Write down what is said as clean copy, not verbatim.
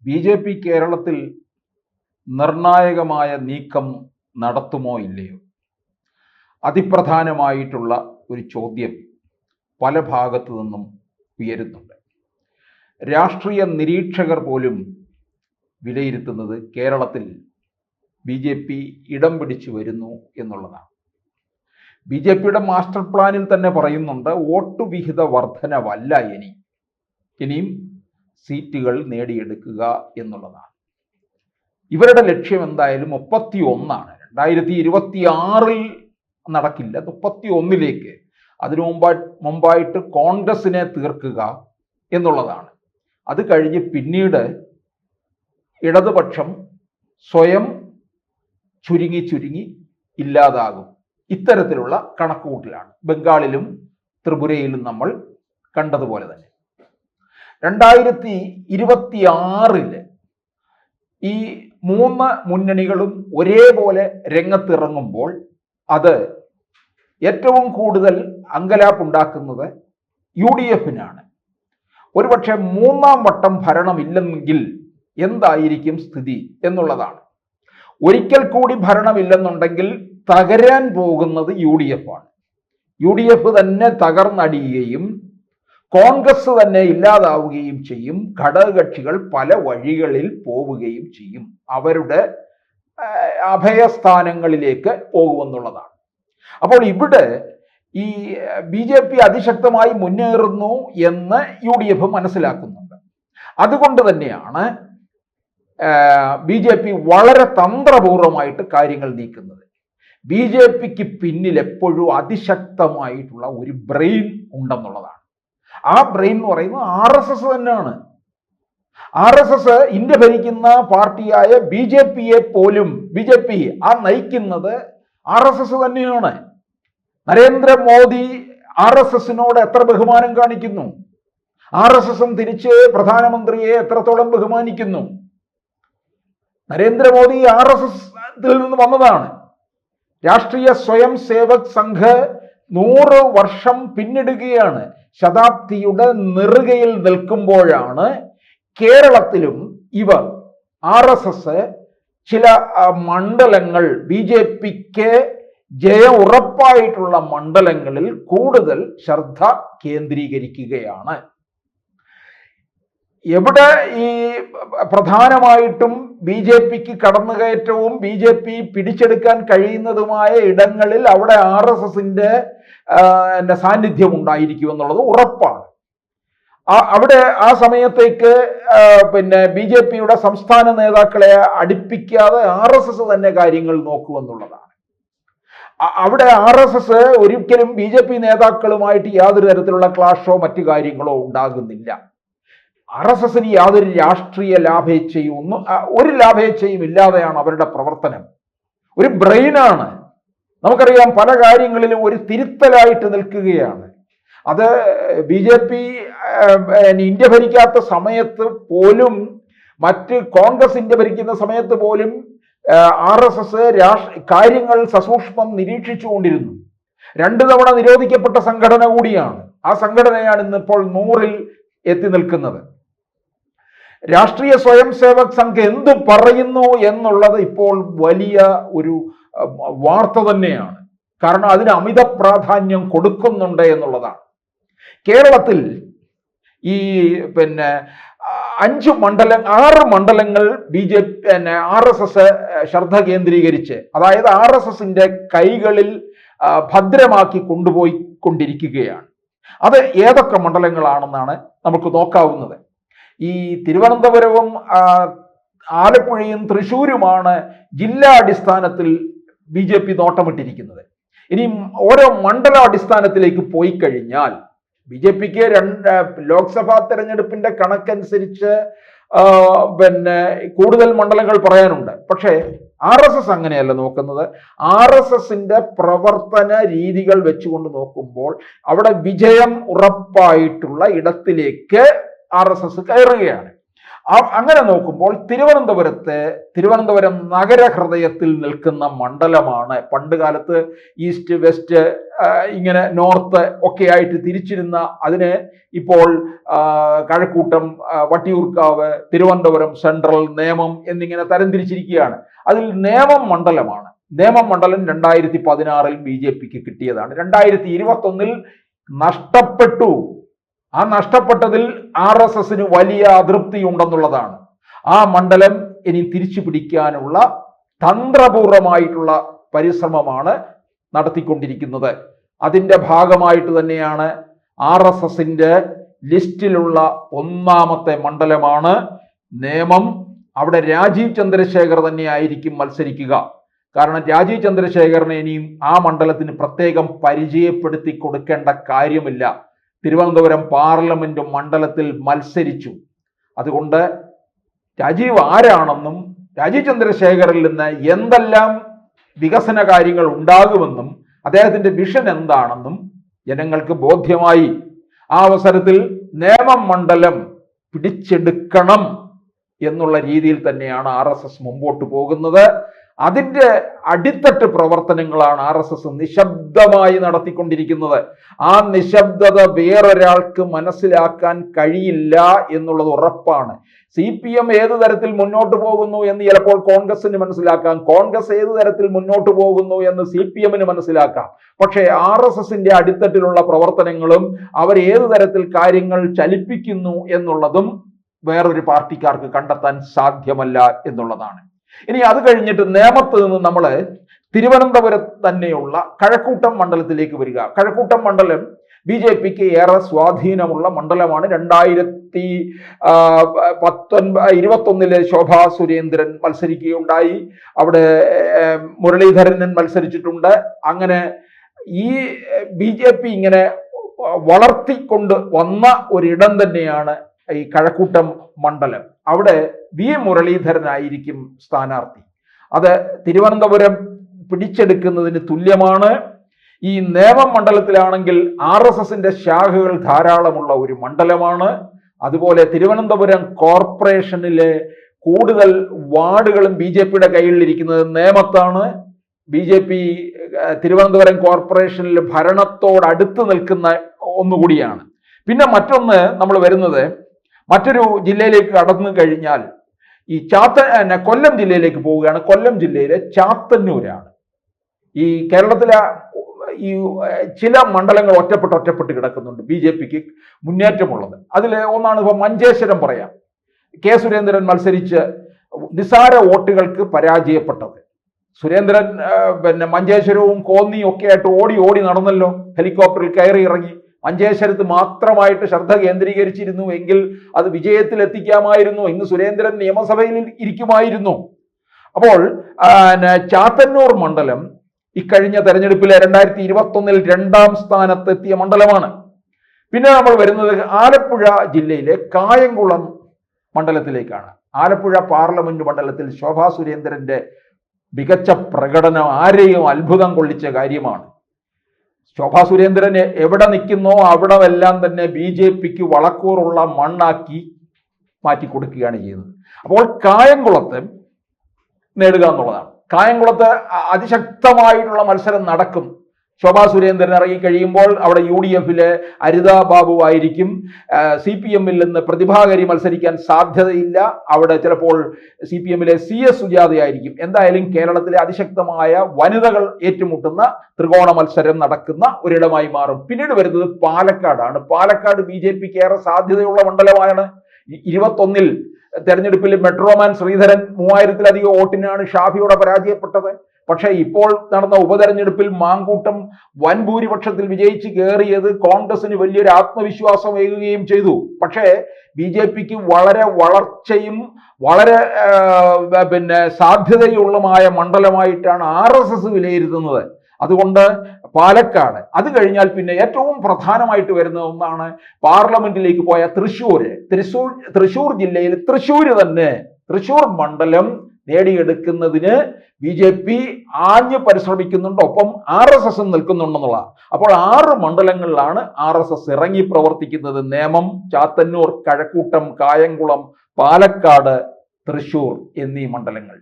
BJP. കേരളത്തിൽ നിർണായകമായ നീക്കം നടത്തുമോ ഇല്ലയോ? അതിപ്രധാനമായിട്ടുള്ള ഒരു ചോദ്യം പല ഭാഗത്തു നിന്നും ഉയരുന്നുണ്ട്. രാഷ്ട്രീയ നിരീക്ഷകർ പോലും വിലയിരുത്തുന്നത് കേരളത്തിൽ ബി.ജെ.പി. ഇടം പിടിച്ചു വരുന്നു എന്നുള്ളതാണ്. ബി.ജെ.പിയുടെ മാസ്റ്റർ പ്ലാനിൽ തന്നെ പറയുന്നുണ്ട്, വോട്ട് വിഹിത വർധനവല്ല ഇനിയും സീറ്റുകൾ നേടിയെടുക്കുക എന്നുള്ളതാണ്. ഇവരുടെ ലക്ഷ്യം എന്തായാലും 31 2026 നടക്കില്ല, 31 അതിനു മുമ്പായിട്ട് കോൺഗ്രസിനെ തീർക്കുക എന്നുള്ളതാണ്. അത് കഴിഞ്ഞ് പിന്നീട് ഇടതുപക്ഷം സ്വയം ചുരുങ്ങി ഇല്ലാതാകും. ഇത്തരത്തിലുള്ള കണക്കുകൂട്ടലാണ് ബംഗാളിലും ത്രിപുരയിലും നമ്മൾ കണ്ടതുപോലെ തന്നെ. 2026 ഈ 3 മുന്നണികളും ഒരേപോലെ രംഗത്തിറങ്ങുമ്പോൾ അത് ഏറ്റവും കൂടുതൽ അങ്കലാപ്പുണ്ടാക്കുന്നത് UDF-നാണ്. ഒരുപക്ഷെ 3ാം വട്ടം ഭരണമില്ലെങ്കിൽ എന്തായിരിക്കും സ്ഥിതി എന്നുള്ളതാണ്. ഒരിക്കൽ കൂടി ഭരണമില്ലെന്നുണ്ടെങ്കിൽ തകരാൻ പോകുന്നത് UDF-ആണ്. UDF തന്നെ തകർന്നടിയുകയും കോൺഗ്രസ് തന്നെ ഇല്ലാതാവുകയും ചെയ്യും. ഘടകകക്ഷികൾ പല വഴികളിൽ പോവുകയും ചെയ്യും. അവരുടെ അഭയസ്ഥാനങ്ങളിലേക്ക് പോകുമെന്നുള്ളതാണ്. അപ്പോൾ ഇവിടെ ഈ ബി.ജെ.പി. അതിശക്തമായി മുന്നേറുന്നു എന്ന് UDF മനസ്സിലാക്കുന്നുണ്ട്. അതുകൊണ്ട് തന്നെയാണ് ബി.ജെ.പി. വളരെ തന്ത്രപൂർവമായിട്ട് കാര്യങ്ങൾ നീക്കുന്നത്. ബി.ജെ.പിക്ക് പിന്നിൽ എപ്പോഴും അതിശക്തമായിട്ടുള്ള ഒരു ബ്രെയിൻ ഉണ്ടെന്നുള്ളതാണ്. ആ ബ്രെയിൻ എന്ന് പറയുന്നത് RSS തന്നെയാണ്. RSS ഇന്ത്യ ഭരിക്കുന്ന പാർട്ടിയായ ബി.ജെ.പി. ആ നയിക്കുന്നത് RSS തന്നെയാണ്. നരേന്ദ്രമോദി RSS-നോട് എത്ര ബഹുമാനം കാണിക്കുന്നു, RSS-ഉം തിരിച്ച് പ്രധാനമന്ത്രിയെ എത്രത്തോളം ബഹുമാനിക്കുന്നു. നരേന്ദ്രമോദി RSS-ൽ നിന്ന് വന്നതാണ്. രാഷ്ട്രീയ സ്വയം സേവക് സംഘ് 100 വർഷം പിന്നിടുകയാണ്. ശതാബ്ദിയുടെ നെറുകയിൽ നിൽക്കുമ്പോഴാണ് കേരളത്തിലും ഇവർ RSS ചില മണ്ഡലങ്ങൾ ബി.ജെ.പിക്ക് ജയം ഉറപ്പായിട്ടുള്ള മണ്ഡലങ്ങളിൽ കൂടുതൽ ശ്രദ്ധ കേന്ദ്രീകരിക്കുകയാണ്. എവിടെ ഈ പ്രധാനമായിട്ടും ബി.ജെ.പിക്ക് കടന്നുകയറ്റവും ബി.ജെ.പി. പിടിച്ചെടുക്കാൻ കഴിയുന്നതുമായ ഇടങ്ങളിൽ അവിടെ RSS-ന്റെ സാന്നിധ്യം ഉണ്ടായിരിക്കും എന്നുള്ളത് ഉറപ്പാണ്. അവിടെ ആ സമയത്തേക്ക് ബി.ജെ.പിയുടെ സംസ്ഥാന നേതാക്കളെ അടുപ്പിക്കാതെ RSS തന്നെ കാര്യങ്ങൾ നോക്കുമെന്നുള്ളതാണ്. അവിടെ RSS ഒരിക്കലും ബി.ജെ.പി. നേതാക്കളുമായിട്ട് യാതൊരു തരത്തിലുള്ള ക്ലാഷോ മറ്റു കാര്യങ്ങളോ ഉണ്ടാകുന്നില്ല. RSS-ന് യാതൊരു രാഷ്ട്രീയ ഒരു ലാഭേച്ഛയും ഇല്ലാതെയാണ് അവരുടെ പ്രവർത്തനം. ഒരു ബ്രെയിനാണ്. നമുക്കറിയാം, പല കാര്യങ്ങളിലും ഒരു തിരുത്തലായിട്ട് നിൽക്കുകയാണ്. അത് ബി.ജെ.പി. ഇന്ത്യ ഭരിക്കാത്ത സമയത്ത് പോലും, മറ്റ് കോൺഗ്രസ് ഇന്ത്യ ഭരിക്കുന്ന സമയത്ത് പോലും RSS കാര്യങ്ങൾ സസൂക്ഷ്മം നിരീക്ഷിച്ചുകൊണ്ടിരുന്നു. 2 തവണ നിരോധിക്കപ്പെട്ട സംഘടന കൂടിയാണ്. ആ സംഘടനയാണ് ഇന്നിപ്പോൾ 100-ൽ എത്തി നിൽക്കുന്നത്. രാഷ്ട്രീയ സ്വയം സേവക് സംഘ് എന്ത് പറയുന്നു എന്നുള്ളത് ഇപ്പോൾ വലിയ ഒരു വാർത്ത തന്നെയാണ്. കാരണം അതിന് അമിത പ്രാധാന്യം കൊടുക്കുന്നുണ്ട് എന്നുള്ളതാണ്. കേരളത്തിൽ ഈ 6 മണ്ഡലങ്ങൾ RSS ശ്രദ്ധ കേന്ദ്രീകരിച്ച്, അതായത് RSS-ന്റെ കൈകളിൽ ഭദ്രമാക്കി കൊണ്ടുപോയിക്കൊണ്ടിരിക്കുകയാണ്. അത് ഏതൊക്കെ മണ്ഡലങ്ങളാണെന്നാണ് നമുക്ക് നോക്കാവുന്നത്. ഈ തിരുവനന്തപുരവും ആലപ്പുഴയും തൃശ്ശൂരുമാണ് ജില്ലാടിസ്ഥാനത്തിൽ ബി.ജെ.പി. നോട്ടമിട്ടിരിക്കുന്നത്. ഇനി ഓരോ മണ്ഡലാടിസ്ഥാനത്തിലേക്ക് പോയി കഴിഞ്ഞാൽ ബി.ജെ.പിക്ക് ലോക്സഭാ തെരഞ്ഞെടുപ്പിന്റെ കണക്കനുസരിച്ച് കൂടുതൽ മണ്ഡലങ്ങൾ പറയാനുണ്ട്. പക്ഷേ RSS അങ്ങനെയല്ല നോക്കുന്നത്. RSS-ന്റെ പ്രവർത്തന രീതികൾ വെച്ചുകൊണ്ട് നോക്കുമ്പോൾ അവിടെ വിജയം ഉറപ്പായിട്ടുള്ള ഇടത്തിലേക്ക് RSS കയറുകയാണ്. അങ്ങനെ നോക്കുമ്പോൾ തിരുവനന്തപുരം നഗരഹൃദയത്തിൽ നിൽക്കുന്ന മണ്ഡലമാണ്. പണ്ട് കാലത്ത് ഈസ്റ്റ് വെസ്റ്റ് ഇങ്ങനെ നോർത്ത് ഒക്കെ ആയിട്ട് തിരിച്ചിരുന്ന അതിന് ഇപ്പോൾ കഴക്കൂട്ടം, വട്ടിയൂർക്കാവ്, തിരുവനന്തപുരം സെൻട്രൽ, നേമം എന്നിങ്ങനെ തരംതിരിച്ചിരിക്കുകയാണ്. അതിൽ നേമം മണ്ഡലമാണ്. നേമം മണ്ഡലം 2016 BJPക്ക് കിട്ടിയതാണ്. 2021 നഷ്ടപ്പെട്ടു. ആ നഷ്ടപ്പെട്ടതിൽ RSSന് വലിയ അതൃപ്തി ഉണ്ടെന്നുള്ളതാണ്. ആ മണ്ഡലം ഇനി തിരിച്ചു പിടിക്കാനുള്ള തന്ത്രപൂർവമായിട്ടുള്ള പരിശ്രമമാണ് നടത്തിക്കൊണ്ടിരിക്കുന്നത്. അതിൻ്റെ ഭാഗമായിട്ട് തന്നെയാണ് RSSന്റെ ലിസ്റ്റിലുള്ള ഒന്നാമത്തെ മണ്ഡലമാണ് നേമം. അവിടെ രാജീവ് ചന്ദ്രശേഖർ തന്നെയായിരിക്കും മത്സരിക്കുക. കാരണം രാജീവ് ചന്ദ്രശേഖറിനെ ഇനിയും ആ മണ്ഡലത്തിന് പ്രത്യേകം പരിചയപ്പെടുത്തി കൊടുക്കേണ്ട കാര്യമില്ല. തിരുവനന്തപുരം പാർലമെന്റ് മണ്ഡലത്തിൽ മത്സരിച്ചു. അതുകൊണ്ട് രാജീവ് ആരാണെന്നും രാജീവ് ചന്ദ്രശേഖറിൽ നിന്ന് എന്തെല്ലാം വികസന കാര്യങ്ങൾ ഉണ്ടാകുമെന്നും അദ്ദേഹത്തിന്റെ വിഷൻ എന്താണെന്നും ജനങ്ങൾക്ക് ബോധ്യമായി. ആ അവസരത്തിൽ നേമം മണ്ഡലം പിടിച്ചെടുക്കണം എന്നുള്ള രീതിയിൽ തന്നെയാണ് RSS മുമ്പോട്ട് പോകുന്നത്. അതിൻ്റെ അടിത്തട്ട് പ്രവർത്തനങ്ങളാണ് RSS നിശബ്ദമായി നടത്തിക്കൊണ്ടിരിക്കുന്നത്. ആ നിശബ്ദത വേറൊരാൾക്ക് മനസ്സിലാക്കാൻ കഴിയില്ല എന്നുള്ളത് ഉറപ്പാണ്. CPM ഏത് തരത്തിൽ മുന്നോട്ട് പോകുന്നു എന്ന് ചിലപ്പോൾ കോൺഗ്രസിന് മനസ്സിലാക്കാം, കോൺഗ്രസ് ഏത് തരത്തിൽ മുന്നോട്ട് പോകുന്നു എന്ന് CPMന് മനസ്സിലാക്കാം. പക്ഷേ RSSന്റെ അടിത്തട്ടിലുള്ള പ്രവർത്തനങ്ങളും അവർ ഏത് തരത്തിൽ കാര്യങ്ങൾ ചലിപ്പിക്കുന്നു എന്നുള്ളതും വേറൊരു പാർട്ടിക്കാർക്ക് കണ്ടെത്താൻ സാധ്യമല്ല എന്നുള്ളതാണ്. ഇനി അത് കഴിഞ്ഞിട്ട് നേമത്ത് നിന്ന് നമ്മൾ തിരുവനന്തപുരം തന്നെയുള്ള കഴക്കൂട്ടം മണ്ഡലത്തിലേക്ക് വരിക. കഴക്കൂട്ടം മണ്ഡലം BJPക്ക് ഏറെ സ്വാധീനമുള്ള മണ്ഡലമാണ്. 2021 ശോഭാ സുരേന്ദ്രൻ മത്സരിക്കുകയുണ്ടായി. അവിടെ മുരളീധരൻ മത്സരിച്ചിട്ടുണ്ട്. അങ്ങനെ ഈ BJP ഇങ്ങനെ വളർത്തിക്കൊണ്ട് വന്ന ഒരിടം തന്നെയാണ് ഈ കഴക്കൂട്ടം മണ്ഡലം. അവിടെ V മുരളീധരനായിരിക്കും സ്ഥാനാർത്ഥി. അത് തിരുവനന്തപുരം പിടിച്ചെടുക്കുന്നതിന് തുല്യമാണ്. ഈ നേമം മണ്ഡലത്തിലാണെങ്കിൽ RSSന്റെ ശാഖകൾ ധാരാളമുള്ള ഒരു മണ്ഡലമാണ്. അതുപോലെ തിരുവനന്തപുരം കോർപ്പറേഷനിലെ കൂടുതൽ വാർഡുകളും BJPയുടെ കയ്യിലിരിക്കുന്നത് നേമത്താണ്. BJP തിരുവനന്തപുരം കോർപ്പറേഷനിൽ ഭരണത്തോടടുത്ത് നിൽക്കുന്ന ഒന്നുകൂടിയാണ്. പിന്നെ മറ്റൊന്ന് നമ്മൾ വരുന്നത് മറ്റൊരു ജില്ലയിലേക്ക് കടന്നു കഴിഞ്ഞാൽ ഈ കൊല്ലം ജില്ലയിലേക്ക് പോവുകയാണ്. കൊല്ലം ജില്ലയിലെ ചാത്തന്നൂരാണ്. ഈ കേരളത്തിലെ ഈ ചില മണ്ഡലങ്ങൾ ഒറ്റപ്പെട്ട് കിടക്കുന്നുണ്ട് BJPക്ക് മുന്നേറ്റമുള്ളത്. അതിൽ ഒന്നാണ് ഇപ്പോൾ മഞ്ചേശ്വരം പറയാം. K സുരേന്ദ്രൻ മത്സരിച്ച് നിസാര വോട്ടുകൾക്ക് പരാജയപ്പെട്ടത്. സുരേന്ദ്രൻ മഞ്ചേശ്വരവും കോന്നിയും ഒക്കെ ആയിട്ട് ഓടി നടന്നല്ലോ, ഹെലികോപ്റ്ററിൽ കയറി ഇറങ്ങി. മഞ്ചേശ്വരത്ത് മാത്രമായിട്ട് ശ്രദ്ധ കേന്ദ്രീകരിച്ചിരുന്നു എങ്കിൽ അത് വിജയത്തിൽ എത്തിക്കാമായിരുന്നു. ഇന്ന് സുരേന്ദ്രൻ നിയമസഭയിൽ ഇരിക്കുമായിരുന്നു. അപ്പോൾ ചാത്തന്നൂർ മണ്ഡലം ഇക്കഴിഞ്ഞ തെരഞ്ഞെടുപ്പിലെ 2021 2ാം സ്ഥാനത്തെത്തിയ മണ്ഡലമാണ്. പിന്നെ നമ്മൾ വരുന്നത് ആലപ്പുഴ ജില്ലയിലെ കായംകുളം മണ്ഡലത്തിലേക്കാണ്. ആലപ്പുഴ പാർലമെന്റ് മണ്ഡലത്തിൽ ശോഭാ സുരേന്ദ്രന്റെ മികച്ച പ്രകടനം ആരെയും അത്ഭുതം കൊള്ളിച്ച കാര്യമാണ്. ശോഭാ സുരേന്ദ്രൻ എവിടെ നിൽക്കുന്നോ അവിടെല്ലാം തന്നെ BJPക്ക് വളക്കൂറുള്ള മണ്ണാക്കി മാറ്റി കൊടുക്കുകയാണ് ചെയ്യുന്നത്. അപ്പോൾ കായംകുളത്ത് നേടുക എന്നുള്ളതാണ്. കായംകുളത്ത് അതിശക്തമായിട്ടുള്ള മത്സരം നടക്കും. ശോഭാ സുരേന്ദ്രൻ ഇറങ്ങി കഴിയുമ്പോൾ അവിടെ UDFിലെ അരിത ബാബു ആയിരിക്കും. CPMൽ നിന്ന് പ്രതിഭാകരി മത്സരിക്കാൻ സാധ്യതയില്ല. അവിടെ ചിലപ്പോൾ CPMലെ CS സുജാതയായിരിക്കും. എന്തായാലും കേരളത്തിലെ അതിശക്തമായ വനിതകൾ ഏറ്റുമുട്ടുന്ന ത്രികോണ മത്സരം നടക്കുന്ന ഒരിടമായി മാറും. പിന്നീട് വരുന്നത് പാലക്കാടാണ്. പാലക്കാട് BJPക്ക് ഏറെ സാധ്യതയുള്ള മണ്ഡലമാണ്. 21 തെരഞ്ഞെടുപ്പിൽ മെട്രോമാൻ ശ്രീധരൻ 3000-ലധികം വോട്ടിനാണ് ഷാഫിയോടെ പരാജയപ്പെട്ടത്. പക്ഷേ ഇപ്പോൾ നടന്ന ഉപതെരഞ്ഞെടുപ്പിൽ മാങ്കൂട്ടം വൻ ഭൂരിപക്ഷത്തിൽ വിജയിച്ച് കയറിയത് കോൺഗ്രസിന് വലിയൊരു ആത്മവിശ്വാസം ഏകുകയും ചെയ്തു. പക്ഷേ BJPക്ക് വളരെ വളർച്ചയും വളരെ സാധ്യതയുള്ളതുമായ മണ്ഡലമായിട്ടാണ് RSS വിലയിരുത്തുന്നത്. അതുകൊണ്ട് പാലക്കാട്, അത് കഴിഞ്ഞാൽ പിന്നെ ഏറ്റവും പ്രധാനമായിട്ട് വരുന്ന ഒന്നാണ് പാർലമെന്റിലേക്ക് പോയ തൃശ്ശൂർ ജില്ലയിൽ തൃശ്ശൂർ മണ്ഡലം നേടിയെടുക്കുന്നതിന് BJP ആഞ്ഞു പരിശ്രമിക്കുന്നുണ്ട്. ഒപ്പം RSS നിൽക്കുന്നുണ്ടെന്നുള്ള. അപ്പോൾ 6 മണ്ഡലങ്ങളിലാണ് RSS ഇറങ്ങി പ്രവർത്തിക്കുന്നത്. നേമം, ചാത്തന്നൂർ, കഴക്കൂട്ടം, കായംകുളം, പാലക്കാട്, തൃശൂർ എന്നീ മണ്ഡലങ്ങൾ.